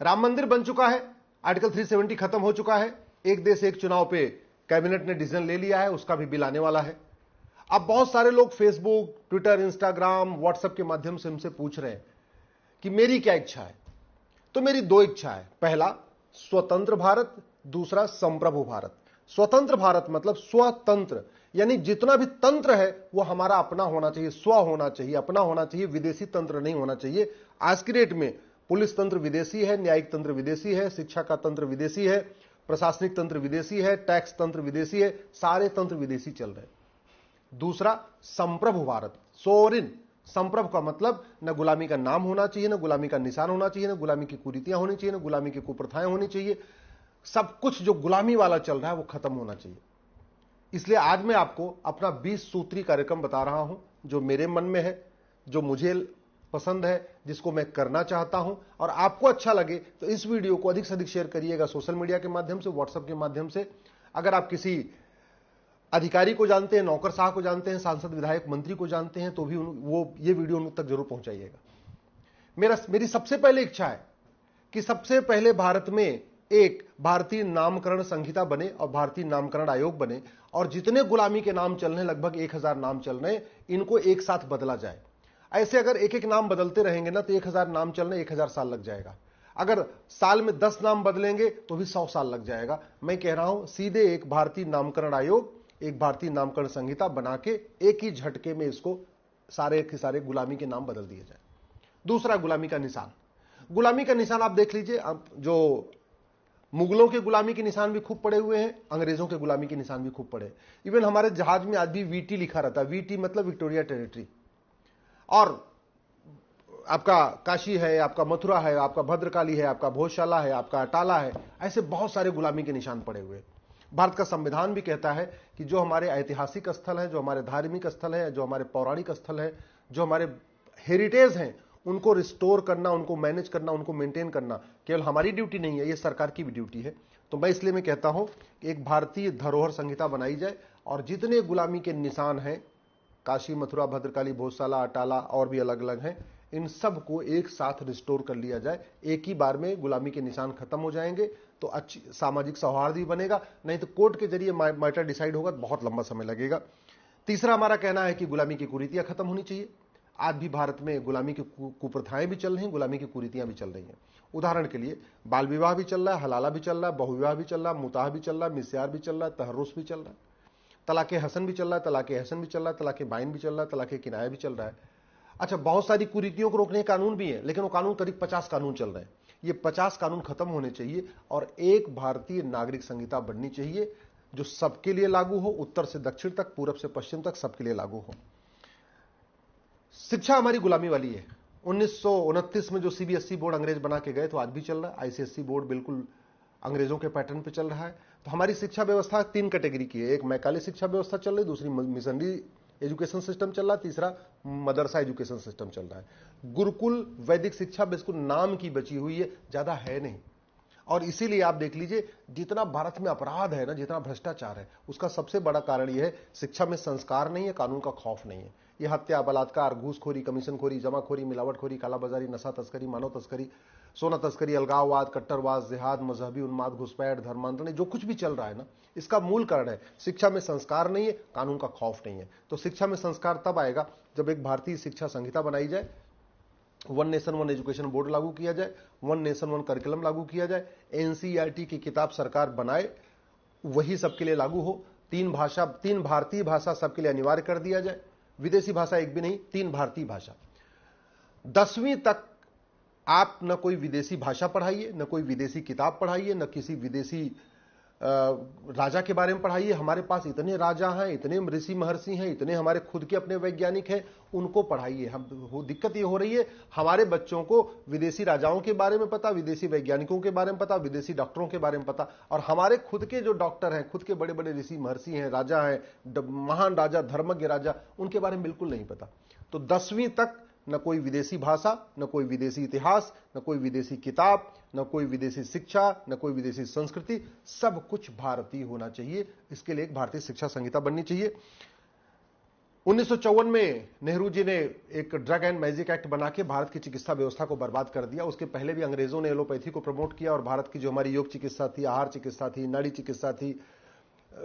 राम मंदिर बन चुका है, आर्टिकल 370 खत्म हो चुका है, एक देश एक चुनाव पे कैबिनेट ने डिसीजन ले लिया है, उसका भी बिल आने वाला है। अब बहुत सारे लोग फेसबुक, ट्विटर, इंस्टाग्राम, व्हाट्सएप के माध्यम से हमसे पूछ रहे हैं कि मेरी क्या इच्छा है। तो मेरी दो इच्छा है, पहला स्वतंत्र भारत, दूसरा संप्रभु भारत। स्वतंत्र भारत मतलब स्वतंत्र, यानी जितना भी तंत्र है वो हमारा अपना होना चाहिए, स्व होना चाहिए, अपना होना चाहिए, विदेशी तंत्र नहीं होना चाहिए। आज की डेट में पुलिस तंत्र विदेशी है, न्यायिक तंत्र विदेशी है, शिक्षा का तंत्र विदेशी है, प्रशासनिक तंत्र विदेशी है, टैक्स तंत्र विदेशी है, सारे तंत्र विदेशी चल रहे हैं। दूसरा संप्रभु भारत, सोवरिन। संप्रभु का मतलब न गुलामी का नाम होना चाहिए, न गुलामी का निशान होना चाहिए, न गुलामी की कुरीतियां होनी चाहिए, न गुलामी की कुप्रथाएं होनी चाहिए। सब कुछ जो गुलामी वाला चल रहा है वो खत्म होना चाहिए। इसलिए आज मैं आपको अपना 20 सूत्री कार्यक्रम बता रहा हूं, जो मेरे मन में है, जो मुझे पसंद है, जिसको मैं करना चाहता हूं। और आपको अच्छा लगे तो इस वीडियो को अधिक से अधिक शेयर करिएगा, सोशल मीडिया के माध्यम से, व्हाट्सएप के माध्यम से। अगर आप किसी अधिकारी को जानते हैं, नौकरशाह को जानते हैं, सांसद, विधायक, मंत्री को जानते हैं, तो भी ये वीडियो उन तक जरूर पहुंचाइएगा। मेरी सबसे पहले इच्छा है कि सबसे पहले भारत में एक भारतीय नामकरण संहिता बने और भारतीय नामकरण आयोग बने, और जितने गुलामी के नाम चल रहे, लगभग 1000 नाम चल रहे, इनको एक साथ बदला जाए। ऐसे अगर एक एक नाम बदलते रहेंगे ना तो 1000 नाम चलने 1000 साल लग जाएगा। अगर साल में 10 नाम बदलेंगे तो भी 100 साल लग जाएगा। मैं कह रहा हूं सीधे एक भारतीय नामकरण आयोग, एक भारतीय नामकरण संहिता बना के एक ही झटके में इसको सारे के सारे गुलामी के नाम बदल दिए जाए। दूसरा गुलामी का निशान। गुलामी का निशान आप देख लीजिए, जो मुगलों के गुलामी के निशान भी खूब पड़े हुए हैं, अंग्रेजों के गुलामी के निशान भी खूब पड़े। इवन हमारे जहाज में आज भी वीटी लिखा रहता है, वीटी मतलब विक्टोरिया टेरिटरी। और आपका काशी है, आपका मथुरा है, आपका भद्रकाली है, आपका भोजशाला है, आपका अटाला है, ऐसे बहुत सारे गुलामी के निशान पड़े हुए। भारत का संविधान भी कहता है कि जो हमारे ऐतिहासिक स्थल हैं, जो हमारे धार्मिक स्थल हैं, जो हमारे पौराणिक स्थल हैं, जो हमारे हेरिटेज हैं, उनको रिस्टोर करना, उनको मैनेज करना, उनको मेंटेन करना केवल हमारी ड्यूटी नहीं है, ये सरकार की भी ड्यूटी है। तो मैं इसलिए मैं कहता हूं कि एक भारतीय धरोहर संहिता बनाई जाए और जितने गुलामी के निशान हैं, काशी, मथुरा, भद्रकाली, भोजशाला, अटाला और भी अलग अलग हैं, इन सब को एक साथ रिस्टोर कर लिया जाए। एक ही बार में गुलामी के निशान खत्म हो जाएंगे तो अच्छी सामाजिक सौहार्द भी बनेगा। नहीं तो कोर्ट के जरिए मैटर डिसाइड होगा तो बहुत लंबा समय लगेगा। तीसरा हमारा कहना है कि गुलामी की कुरीतियां खत्म होनी चाहिए। आज भी भारत में गुलामी की कुप्रथाएं भी चल रही हैं, गुलामी की कुरीतियां भी चल रही हैं। उदाहरण के लिए बाल विवाह भी चल रहा है, हलाला भी चल रहा है, बहुविवाह भी चल रहा है, मुताह भी चल रहा है, मिस्यार भी चल रहा है, तहर्रुस भी चल रहा है, तलाके हसन भी चल रहा है, तलाके हसन भी चल रहा है, तलाके बाइन भी चल रहा है, तलाके किनाया भी चल रहा है। अच्छा, बहुत सारी कुरीतियों को रोकने के कानून भी है, लेकिन वो कानून करीब 50 कानून चल रहे हैं। ये 50 कानून खत्म होने चाहिए और एक भारतीय नागरिक संहिता बननी चाहिए जो सबके लिए लागू हो, उत्तर से दक्षिण तक, पूरब से पश्चिम तक सबके लिए लागू हो। शिक्षा हमारी गुलामी वाली है। 1929 में जो सीबीएसई बोर्ड अंग्रेज बना के गए तो आज भी चल रहा है। आईसीएसई बोर्ड बिल्कुल अंग्रेजों के पैटर्न पे चल रहा है। तो हमारी शिक्षा व्यवस्था 3 कैटेगरी की है। एक मैकाले शिक्षा व्यवस्था चल रही, दूसरी मिशनरी एजुकेशन सिस्टम चल रहा है, तीसरा मदरसा एजुकेशन सिस्टम चल रहा है। गुरुकुल वैदिक शिक्षा बिल्कुल नाम की बची हुई है, ज्यादा है नहीं। और इसीलिए आप देख लीजिए जितना भारत में अपराध है ना, जितना भ्रष्टाचार है, उसका सबसे बड़ा कारण यह है शिक्षा में संस्कार नहीं है, कानून का खौफ नहीं है। ये हत्या, बलात्कार, घूसखोरी, कमीशनखोरी, जमाखोरी, मिलावटखोरी, कालाबाजारी, नशा तस्करी, मानव तस्करी, सोना तस्करी, अलगाववाद, कट्टरवाद, जिहाद, मजहबी उन्माद, घुसपैठ, धर्मांतरण, जो कुछ भी चल रहा है ना, इसका मूल कारण है शिक्षा में संस्कार नहीं है, कानून का खौफ नहीं है। तो शिक्षा में संस्कार तब आएगा जब एक भारतीय शिक्षा संहिता बनाई जाए, one nation one education board लागू किया जाए, वन नेशन वन करिकुलम लागू किया जाए, एनसीईआरटी की किताब सरकार बनाए, वही सबके लिए लागू हो। 3 भारतीय भाषा सबके लिए अनिवार्य कर दिया जाए, विदेशी भाषा एक भी नहीं, 3 भारतीय भाषा। 10वीं तक आप न कोई विदेशी भाषा पढ़ाइए, न कोई विदेशी किताब पढ़ाइए, न किसी विदेशी राजा के बारे में पढ़ाइए। हमारे पास इतने राजा हैं, इतने ऋषि महर्षि हैं, इतने हमारे खुद के अपने वैज्ञानिक हैं, उनको पढ़ाइए। हम दिक्कत ये हो रही है, हमारे बच्चों को विदेशी राजाओं के बारे में पता, विदेशी वैज्ञानिकों के बारे में पता, विदेशी डॉक्टरों के बारे में पता, और हमारे खुद के जो डॉक्टर हैं, खुद के बड़े बड़े ऋषि महर्षि हैं, राजा हैं, महान राजा, धर्मज्ञ राजा, उनके बारे में बिल्कुल नहीं पता। तो 10वीं तक न कोई विदेशी भाषा, न कोई विदेशी इतिहास, न कोई विदेशी किताब, न कोई विदेशी शिक्षा, न कोई विदेशी संस्कृति, सब कुछ भारतीय होना चाहिए। इसके लिए एक भारतीय शिक्षा संहिता बननी चाहिए। 1954 में नेहरू जी ने एक ड्रग एंड मैजिक एक्ट बना के भारत की चिकित्सा व्यवस्था को बर्बाद कर दिया। उसके पहले भी अंग्रेजों ने एलोपैथी को प्रमोट किया और भारत की जो हमारी योग चिकित्सा थी, आहार चिकित्सा थी, नाड़ी चिकित्सा थी,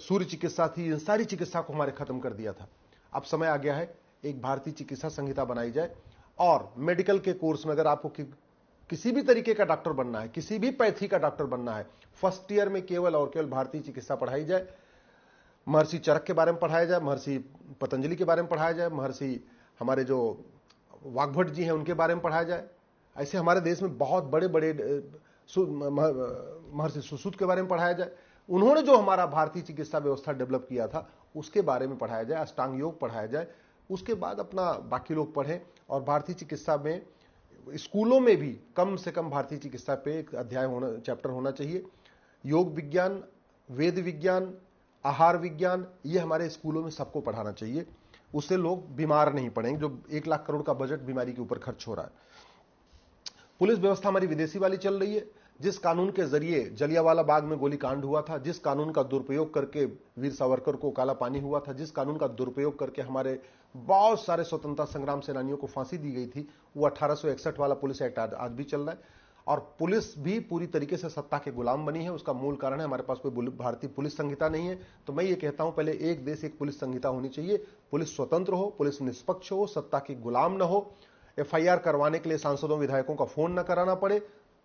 सूर्य चिकित्सा थी, इन सारी चिकित्सा को हमारे खत्म कर दिया था। अब समय आ गया है एक भारतीय चिकित्सा संहिता बनाई जाए और मेडिकल के कोर्स में अगर आपको किसी भी तरीके का डॉक्टर बनना है, किसी भी पैथी का डॉक्टर बनना है, फर्स्ट ईयर में केवल और केवल भारतीय चिकित्सा पढ़ाई जाए। महर्षि चरक के बारे में पढ़ाया जाए, महर्षि पतंजलि के बारे में पढ़ाया जाए, महर्षि हमारे जो वाग्भट जी हैं उनके बारे में पढ़ाया जाए। ऐसे हमारे देश में बहुत बड़े बड़े महर्षि सुश्रुत के बारे में पढ़ाया जाए। उन्होंने जो हमारा भारतीय चिकित्सा व्यवस्था डेवलप किया था उसके बारे में पढ़ाया जाए, अष्टांग योग पढ़ाया जाए। उसके बाद अपना बाकी लोग पढ़ें और भारतीय चिकित्सा में स्कूलों में भी कम से कम भारतीय चिकित्सा पे एक अध्याय होना, चैप्टर होना चाहिए। योग विज्ञान, वेद विज्ञान, आहार विज्ञान, ये हमारे स्कूलों में सबको पढ़ाना चाहिए। उससे लोग बीमार नहीं पड़ेंगे। जो 1 लाख करोड़ का बजट बीमारी के ऊपर खर्च हो रहा है। पुलिस व्यवस्था हमारी विदेशी वाली चल रही है। जिस कानून के जरिए जलियांवाला बाग में गोलीकांड हुआ था, जिस कानून का दुरुपयोग करके वीर सावरकर को काला पानी हुआ था, जिस कानून का दुरुपयोग करके हमारे बहुत सारे स्वतंत्रता संग्राम सेनानियों को फांसी दी गई थी, वो 1861 वाला पुलिस एक्ट आज भी चल रहा है। और पुलिस भी पूरी तरीके से सत्ता के गुलाम बनी है। उसका मूल कारण है हमारे पास कोई भारतीय पुलिस संहिता नहीं है। तो मैं ये कहता हूं, पहले एक देश एक पुलिस संहिता होनी चाहिए। पुलिस स्वतंत्र हो, पुलिस निष्पक्ष हो, सत्ता की गुलाम न हो। एफआईआर करवाने के लिए सांसदों विधायकों का फोन न कराना पड़े।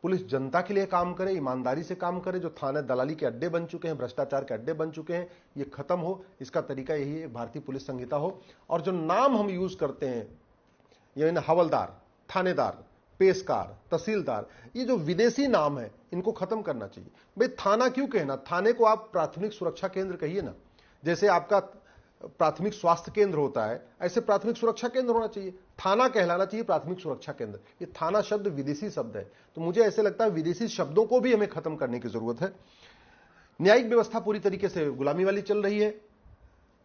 पुलिस जनता के लिए काम करे, ईमानदारी से काम करे। जो थाने दलाली के अड्डे बन चुके हैं, भ्रष्टाचार के अड्डे बन चुके हैं, ये खत्म हो। इसका तरीका यही है, भारतीय पुलिस संहिता हो। और जो नाम हम यूज करते हैं, यानी हवलदार, थानेदार, पेशकार, तहसीलदार, ये जो विदेशी नाम है इनको खत्म करना चाहिए। भाई थाना क्यों कहना? थाने को आप प्राथमिक सुरक्षा केंद्र कहिए ना। जैसे आपका प्राथमिक स्वास्थ्य केंद्र होता है, ऐसे प्राथमिक सुरक्षा केंद्र होना चाहिए। थाना कहलाना चाहिए प्राथमिक सुरक्षा केंद्र। ये थाना शब्द विदेशी शब्द है। तो मुझे ऐसे लगता है विदेशी शब्दों को भी हमें खत्म करने की जरूरत है। न्यायिक व्यवस्था पूरी तरीके से गुलामी वाली चल रही है।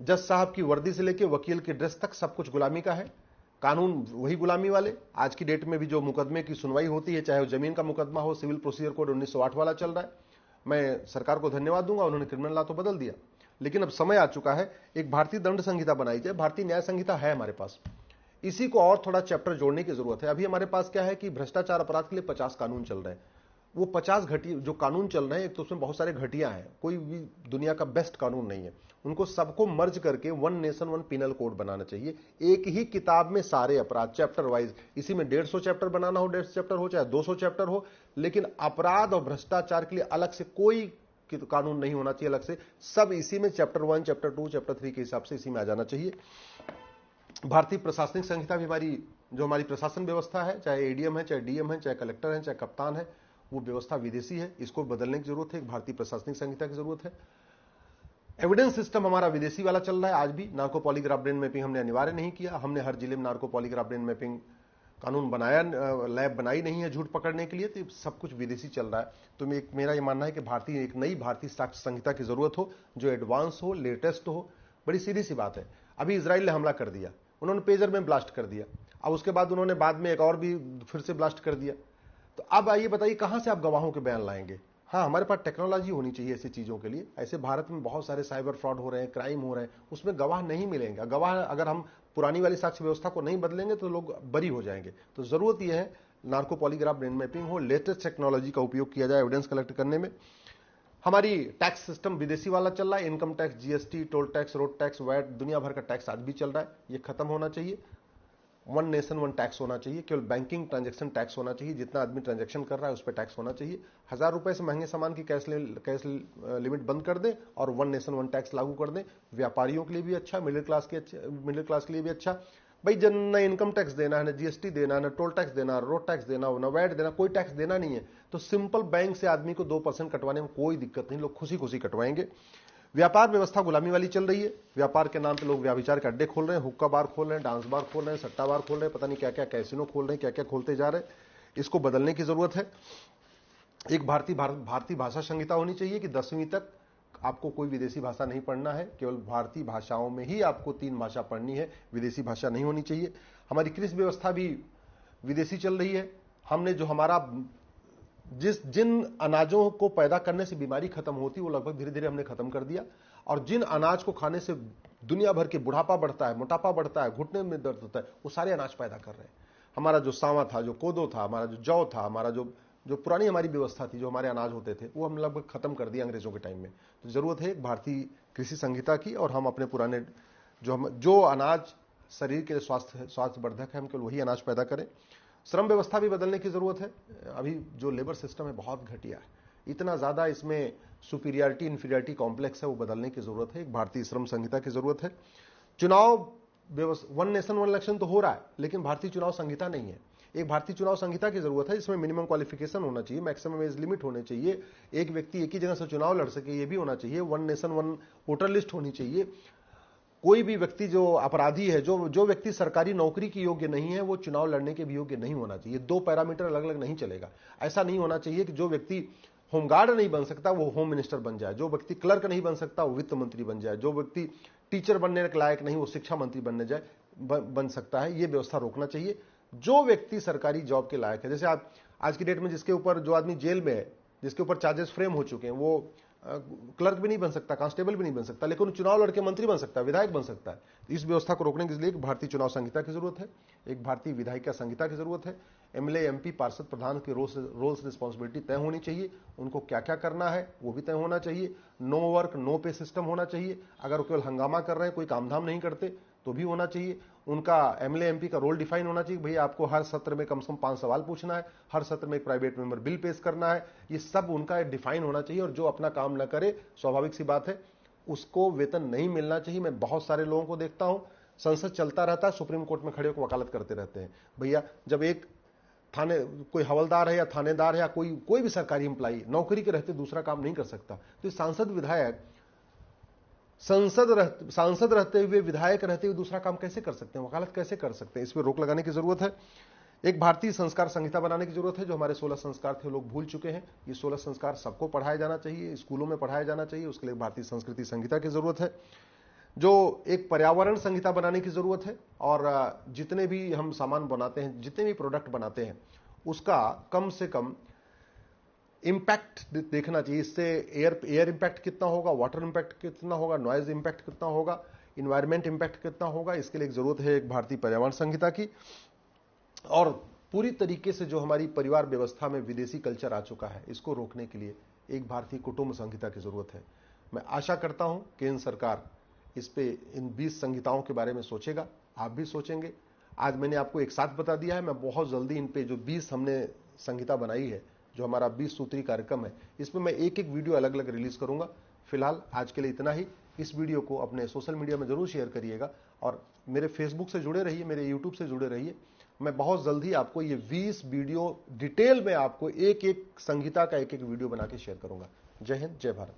जज साहब की वर्दी से लेकर वकील की ड्रेस तक सब कुछ गुलामी का है। कानून वही गुलामी वाले। आज की डेट में भी जो मुकदमे की सुनवाई होती है, चाहे वो जमीन का मुकदमा हो, सिविल प्रोसीजर कोड 1908 वाला चल रहा है। मैं सरकार को धन्यवाद दूंगा, उन्होंने क्रिमिनल लॉ तो बदल दिया। लेकिन अब समय आ चुका है एक भारतीय दंड संहिता बनाई जाए। भारतीय न्याय संहिता है हमारे पास, इसी को और थोड़ा चैप्टर जोड़ने की जरूरत है। अभी हमारे पास क्या है कि भ्रष्टाचार अपराध के लिए 50 कानून चल रहे हैं। वो 50 घटिया जो कानून चल रहे हैं, एक तो उसमें बहुत सारे घटिया हैं, कोई भी दुनिया का बेस्ट कानून नहीं है। उनको सबको मर्ज करके one nation one penal code बनाना चाहिए। एक ही किताब में सारे अपराध चैप्टर वाइज, इसी में 150 चैप्टर बनाना हो, 150 चैप्टर हो, चाहे 200 चैप्टर हो, लेकिन अपराध और भ्रष्टाचार के लिए अलग से कोई कानून नहीं होना चाहिए। अलग से सब इसी में चैप्टर 1, चैप्टर 2, चैप्टर 3 के हिसाब से इसी में आ जाना चाहिए। भारतीय प्रशासनिक संहिता भी हमारी प्रशासन व्यवस्था है, चाहे एडीएम है, चाहे डीएम है, चाहे कलेक्टर है, चाहे कप्तान है, वो व्यवस्था विदेशी है। इसको बदलने की जरूरत है। एक भारतीय प्रशासनिक संहिता की जरूरत है। एविडेंस सिस्टम हमारा विदेशी वाला चल रहा है। आज भी नार्को पॉलीग्राफ ब्रेन मैपिंग हमने अनिवार्य नहीं किया। हमने हर जिले में नार्को पॉलीग्राफ ब्रेन मैपिंग कानून बनाया, लैब बनाई नहीं है झूठ पकड़ने के लिए। तो सब कुछ विदेशी चल रहा है। तो मेरा ये मानना है कि एक नई भारतीय साक्ष्य संहिता की जरूरत हो, जो एडवांस हो, लेटेस्ट हो। बड़ी सीधी सी बात है। अभी इजराइल ने हमला कर दिया, उन्होंने पेजर में ब्लास्ट कर दिया। अब उसके बाद उन्होंने बाद में एक और भी फिर से ब्लास्ट कर दिया। तो अब आइए बताइए कहां से आप गवाहों के बयान लाएंगे? हाँ, हमारे पास टेक्नोलॉजी होनी चाहिए ऐसी चीजों के लिए। ऐसे भारत में बहुत सारे साइबर फ्रॉड हो रहे हैं, क्राइम हो रहे हैं, उसमें गवाह नहीं मिलेंगे। गवाह अगर हम पुरानी वाली साक्ष्य व्यवस्था को नहीं बदलेंगे तो लोग बरी हो जाएंगे। तो जरूरत यह है नार्को पॉलीग्राफ ब्रेन मैपिंग हो, लेटेस्ट टेक्नोलॉजी का उपयोग किया जाए एविडेंस कलेक्ट करने में। हमारी टैक्स सिस्टम विदेशी वाला चल रहा है। Income tax, GST, toll tax, road tax, VAT, दुनिया भर का टैक्स आज भी चल रहा है। ये खत्म होना चाहिए। वन नेशन वन टैक्स होना चाहिए। केवल बैंकिंग ट्रांजैक्शन टैक्स होना चाहिए। जितना आदमी ट्रांजैक्शन कर रहा है उस पर टैक्स होना चाहिए। 1000 रुपए से महंगे सामान की कैश लिमिट बंद कर दें और वन नेशन वन टैक्स लागू कर दें। व्यापारियों के लिए भी अच्छा, मिडिल क्लास के लिए भी अच्छा। भाई जन न इनकम टैक्स देना है, न जीएसटी देना है, न टोल टैक्स देना है, रोड टैक्स देना हो, न वैट देना, कोई टैक्स देना नहीं है। तो सिंपल बैंक से आदमी को 2% कटवाने में कोई दिक्कत नहीं, लोग खुशी खुशी कटवाएंगे। व्यापार व्यवस्था गुलामी वाली चल रही है। व्यापार के नाम पे लोग व्याभिचार के अड्डे खोल रहे हैं, हुक्का बार खोल रहे हैं, डांस बार खोल रहे हैं, सट्टा बार खोल रहे हैं, पता नहीं क्या क्या कैसीनो खोल रहे हैं, क्या क्या खोलते जा रहे हैं। इसको बदलने की जरूरत है। एक भारतीय भाषा संहिता होनी चाहिए कि 10वीं तक आपको कोई विदेशी भाषा नहीं पढ़ना है। केवल भारतीय भाषाओं में ही आपको 3 भाषा पढ़नी है, विदेशी भाषा नहीं होनी चाहिए। हमारी कृषि व्यवस्था भी विदेशी चल रही है। हमने जो हमारा जिन अनाजों को पैदा करने से बीमारी खत्म होती वो लगभग धीरे धीरे हमने खत्म कर दिया, और जिन अनाज को खाने से दुनिया भर के बुढ़ापा बढ़ता है, मोटापा बढ़ता है, घुटने में दर्द होता है, वो सारे अनाज पैदा कर रहे हैं। हमारा जो सांवा था, जो कोदो था, हमारा जो जौ था, हमारा जो पुरानी हमारी व्यवस्था थी, जो हमारे अनाज होते थे, वो हम लगभग खत्म कर दिया अंग्रेजों के टाइम में। तो जरूरत है एक भारतीय कृषि संहिता की, और हम अपने पुराने जो अनाज शरीर के लिए स्वास्थ्यवर्धक है, हम केवल वही अनाज पैदा करें। श्रम व्यवस्था भी बदलने की जरूरत है। अभी जो लेबर सिस्टम है बहुत घटिया है, इतना ज्यादा इसमें सुपीरियरिटी इंफीरियरिटी कॉम्प्लेक्स है, वो बदलने की जरूरत है। एक भारतीय श्रम संहिता की जरूरत है। चुनाव व्यवस्था, वन नेशन वन इलेक्शन तो हो रहा है, लेकिन भारतीय चुनाव संहिता नहीं है। एक भारतीय चुनाव संहिता की जरूरत है, जिसमें मिनिमम क्वालिफिकेशन होना चाहिए, मैक्सिमम एज लिमिट होने चाहिए, एक व्यक्ति एक ही जगह से चुनाव लड़ सके, ये भी होना चाहिए, one nation one voter list होनी चाहिए। कोई भी व्यक्ति जो अपराधी है, जो व्यक्ति सरकारी नौकरी की योग्य नहीं है, वो चुनाव लड़ने के भी योग्य नहीं होना चाहिए। दो पैरामीटर अलग अलग नहीं चलेगा। ऐसा नहीं होना चाहिए कि जो व्यक्ति होमगार्ड नहीं बन सकता वो होम मिनिस्टर बन जाए, जो व्यक्ति क्लर्क नहीं बन सकता वो वित्त मंत्री बन जाए, जो व्यक्ति टीचर बनने के लायक नहीं वो शिक्षा मंत्री बन सकता है। ये व्यवस्था रोकना चाहिए। जो व्यक्ति सरकारी जॉब के लायक है, जैसे आज की डेट में जिसके ऊपर, जो आदमी जेल में है, जिसके ऊपर चार्जेस फ्रेम हो चुके हैं, वो क्लर्क भी नहीं बन सकता, कांस्टेबल भी नहीं बन सकता, लेकिन चुनाव लड़के मंत्री बन सकता है, विधायक बन सकता है। इस व्यवस्था को रोकने के लिए एक भारतीय चुनाव संहिता की जरूरत है, एक भारतीय विधायिका संहिता की जरूरत है। एमएलए, एमपी, पार्षद, प्रधान की रोल्स रिस्पॉन्सिबिलिटी तय होनी चाहिए, उनको क्या क्या करना है वो भी तय होना चाहिए। नो वर्क नो पे सिस्टम होना चाहिए। अगर वो केवल हंगामा कर रहे हैं, कोई कामधाम नहीं करते, तो भी होना चाहिए। उनका एमएलए, एमपी का रोल डिफाइन होना चाहिए। भैया आपको हर सत्र में कम से कम 5 सवाल पूछना है, हर सत्र में एक प्राइवेट मेंबर बिल पेश करना है, ये सब उनका डिफाइन होना चाहिए। और जो अपना काम न करे, स्वाभाविक सी बात है, उसको वेतन नहीं मिलना चाहिए। मैं बहुत सारे लोगों को देखता हूं, संसद चलता रहता है, सुप्रीम कोर्ट में खड़े होकर वकालत करते रहते हैं। भैया जब एक कोई हवलदार है या थानेदार है या कोई भी सरकारी एम्प्लॉई नौकरी के रहते दूसरा काम नहीं कर सकता, तो सांसद विधायक सांसद रहते हुए, विधायक रहते हुए दूसरा काम कैसे कर सकते हैं, वकालत कैसे कर सकते हैं? इस पर रोक लगाने की जरूरत है। एक भारतीय संस्कार संहिता बनाने की जरूरत है। जो हमारे 16 संस्कार थे लोग भूल चुके हैं, ये 16 संस्कार सबको पढ़ाया जाना चाहिए, स्कूलों में पढ़ाया जाना चाहिए। उसके लिए भारतीय संस्कृति संहिता की जरूरत है। जो एक पर्यावरण संहिता बनाने की जरूरत है, और जितने भी हम सामान बनाते हैं, जितने भी प्रोडक्ट बनाते हैं, उसका कम से कम इंपैक्ट देखना चाहिए। इससे एयर इंपैक्ट कितना होगा, वाटर इंपैक्ट कितना होगा, नॉइज इंपैक्ट कितना होगा, इन्वायरमेंट इंपैक्ट कितना होगा। इसके लिए एक जरूरत है एक भारतीय पर्यावरण संहिता की। और पूरी तरीके से जो हमारी परिवार व्यवस्था में विदेशी कल्चर आ चुका है, इसको रोकने के लिए एक भारतीय कुटुंब संहिता की जरूरत है। मैं आशा करता हूं केंद्र सरकार इस पे, इन 20 संहिताओं के बारे में सोचेगा, आप भी सोचेंगे। आज मैंने आपको एक साथ बता दिया है, मैं बहुत जल्दी इन पे जो 20 हमने संहिता बनाई है, जो हमारा 20 सूत्री कार्यक्रम है, इसमें मैं एक एक वीडियो अलग अलग रिलीज करूंगा। फिलहाल आज के लिए इतना ही। इस वीडियो को अपने सोशल मीडिया में जरूर शेयर करिएगा, और मेरे फेसबुक से जुड़े रहिए, मेरे यूट्यूब से जुड़े रहिए। मैं बहुत जल्दी आपको ये 20 वीडियो डिटेल में आपको एक एक संहिता का एक एक वीडियो बना के शेयर करूंगा। जय हिंद, जय भारत।